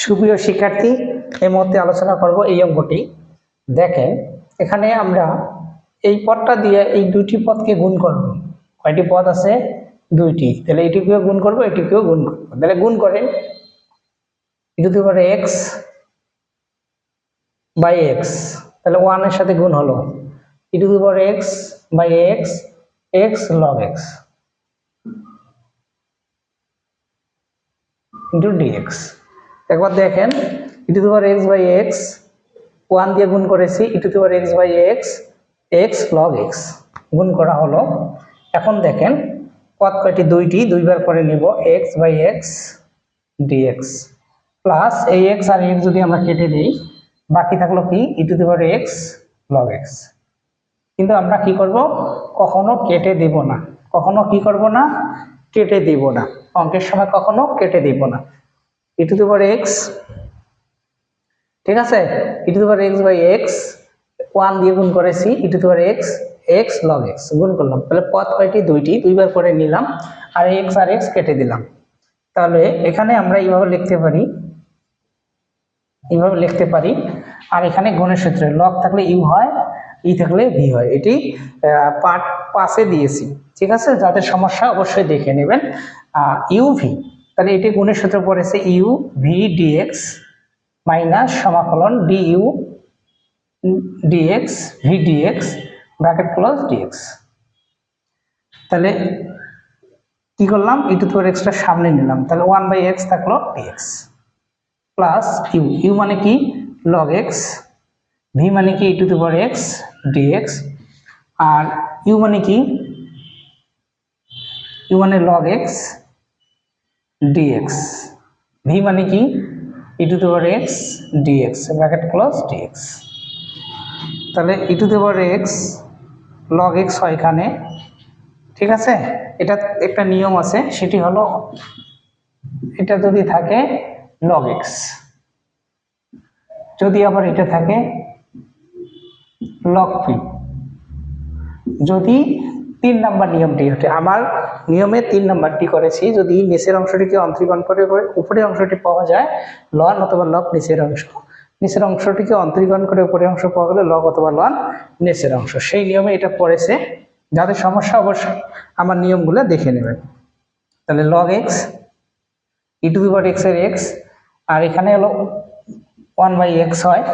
সুপ্রিয় শিক্ষার্থী, এই মুহূর্তে আলোচনা করব এই অঙ্কটি। দেখেন এখানে আমরা এই পদটা দিয়ে এই দুইটি পদকে গুণ করব। কয়টি পদ আছে? দুইটি। তাহলে এটিকেও গুণ করব, এটিকেও গুণ করব। তাহলে গুণ করেন e⁻x বাই x, তাহলে 1 এর সাথে গুণ হলো e⁻x by x, x log x into dx। একবার দেখেন e⁻x বাই x 1 দিয়ে গুণ করেছি, e⁻x by x, x log x গুণ করা হলো। এখন দেখেন পদ কয়টি? দুইটি, দুইবার করে নিব x বাই x dx প্লাস এই x আর x যদি আমরা কেটে দিই বাকি থাকলো কি e⁻x log x। কিন্তু আমরা কি করব? কখনো কেটে দেব না, কখনো কি করব না? কেটে দেব না। অঙ্কের সময় কখনো কেটে দেব না। e⁻x, ঠিক আছে, e⁻x বাই x 1 দিয়ে গুণ করেছি, e⁻x x log x গুণ করলাম। তাহলে পদ কয়টি? দুইটি, দুইবার করে নিলাম আর x আর x কেটে দিলাম। তাহলে এখানে আমরা এইভাবে লিখতে পারি, এইভাবে লিখতে পারি। আর এখানে গুণের সূত্রে লগ থাকলে ইউ হয়, ই থাকলে ভি হয়। এটি পার্ট 5-এ দিয়েছি, ঠিক আছে? যাদের সমস্যা অবশ্যই দেখে নেবেন। ইউ ভি, তাহলে এটি গুণের সূত্র পড়েছে ইউ ভি ডিএক্স মাইনাস সমাকলন du dx v dx bracket close dx. তাহলে কি করলাম? e⁻x টা সামনে নিলাম, তাহলে 1 বাই x থাকলো dx প্লাস ইউ, ইউ মানে কি? log x, ভি মানে কি? e⁻x dx, আর ইউ মানে কি? ইউ মানে log x dx, ভি মানে কি? e⁻x dx bracket close dx। তাহলে e⁻x log x হয় এখানে, ঠিক আছে? এটা একটা নিয়ম আছে, সেটি হলো এটা যদি থাকে log x, যদি আবার এটা থাকে log p, যদি 3 নাম্বার নিয়মটি ওঠে। আমার নিয়মে 3 নাম্বারটি করেছি, যদি নিচের অংশটিকে অন্তরীকরণ করে উপরের অংশটি পাওয়া যায় লন অথবা লগ নিচের অংশ, নিচের অংশটিকে অন্তরীকরণ করে উপরের অংশ পাওয়া গেলে লগ অথবা লন নিচের অংশ। সেই নিয়মে এটা পড়েছে। যাদের সমস্যা অবশ্যই আমার নিয়মগুলো দেখে নেবেন। তাহলে log x e⁻x এর x, আর এখানে হলো 1 বাই x হয়,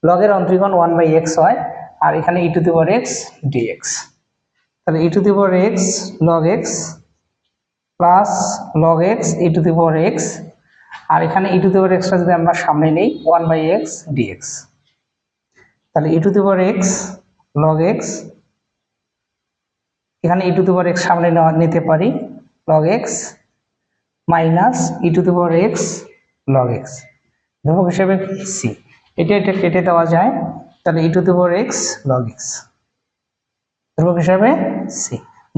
লগের অন্তরীকরণ 1 বাই x হয়, আর এখানে e⁻x dx। তাহলে e⁻x log x plus log x e⁻x, আর এখানে e⁻x টা যদি আমরা সামনে নেই 1 বাই x dx। তাহলে e⁻x log x, এখানে e⁻x সামনে নিতে পারি log x minus e⁻x log x, ধ্রুবক হিসেবে c, এটা কেটে দেওয়া যায়। তাহলে e⁻x log x ধ্রুবক হিসেবে c।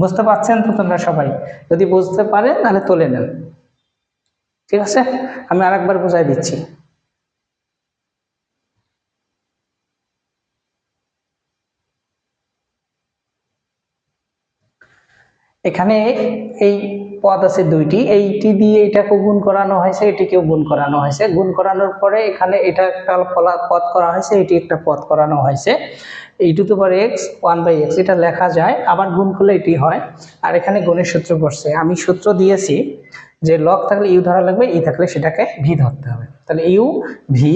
বুঝতে পারছেন তো তোমরা সবাই? যদি বুঝতে পারেন তাহলে তুলে নেন, ঠিক আছে? আমি আরেকবার বোঝাই দিচ্ছি। এখানে এই পদ আছে দুইটি, এইটি দিয়ে এটাকে গুণ করানো হয়েছে, এটিকেও গুণ করানো হয়েছে। গুণ করানোর পরে এখানে এটা একটা পদ করা হয়েছে, এটি একটা পদ করানো হয়েছে। e⁻x 1 বাই x এটা লেখা যায়, আবার গুণ করলে এটি হয়। আর এখানে গুণের সূত্র পড়ছে, আমি সূত্র দিয়েছি যে লগ থাকলে ইউ ধরা লাগবে, ই থাকলে সেটাকে ভি ধরতে হবে। তাহলে ইউ ভি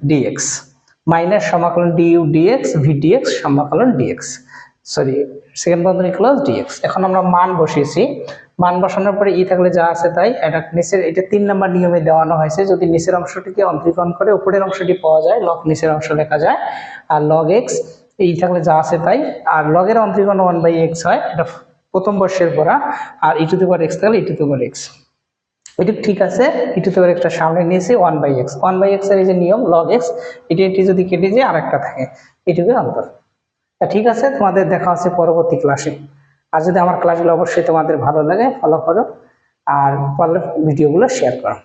ডিএক্স মাইনাস সমাকলন ডিইউ ডিএক্স ভি ডিএক্স সমাকলন ডিএক্স, সরি সেকেন্ড বন্ধনী ক্লোজ ডিএক্স। এখন আমরা মান বসিয়েছি, মান বসানোর পরে ই থাকলে যা আছে তাই। এটা নিচের, এটা 3 নাম্বার নিয়মে দেওয়ানো হয়েছে, যদি নিচের অংশটিকে অন্তরীকরণ করে উপরের অংশটি পাওয়া যায় লগ নিচের অংশ লেখা যায়, আর log x এই থাকলে যা আছে তাই। আর লগের অন্তরীকরণ 1 বাই x হয়, এটা প্রথম বর্ষের পড়া। আর e⁻x থাকলে e⁻x, এটি ঠিক আছে। e⁻x টা সামনে নিয়েছি 1 বাই x, 1 বাই x এর এই যে নিয়ম log x, এটি যদি কেটে যায় আরেকটা থাকে, এটুকু অন্তর। ঠিক আছে, তোমাদের দেখা হচ্ছে পরবর্তী ক্লাসে। আর যদি আমার ক্লাসগুলো অবশ্যই তোমাদের ভালো লাগে ফলো করো, আর পারলে ভিডিওগুলো শেয়ার করো,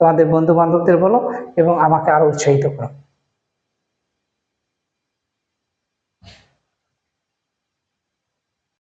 তোমাদের বন্ধু বান্ধবদের বলো এবং আমাকে আরো উৎসাহিত করো।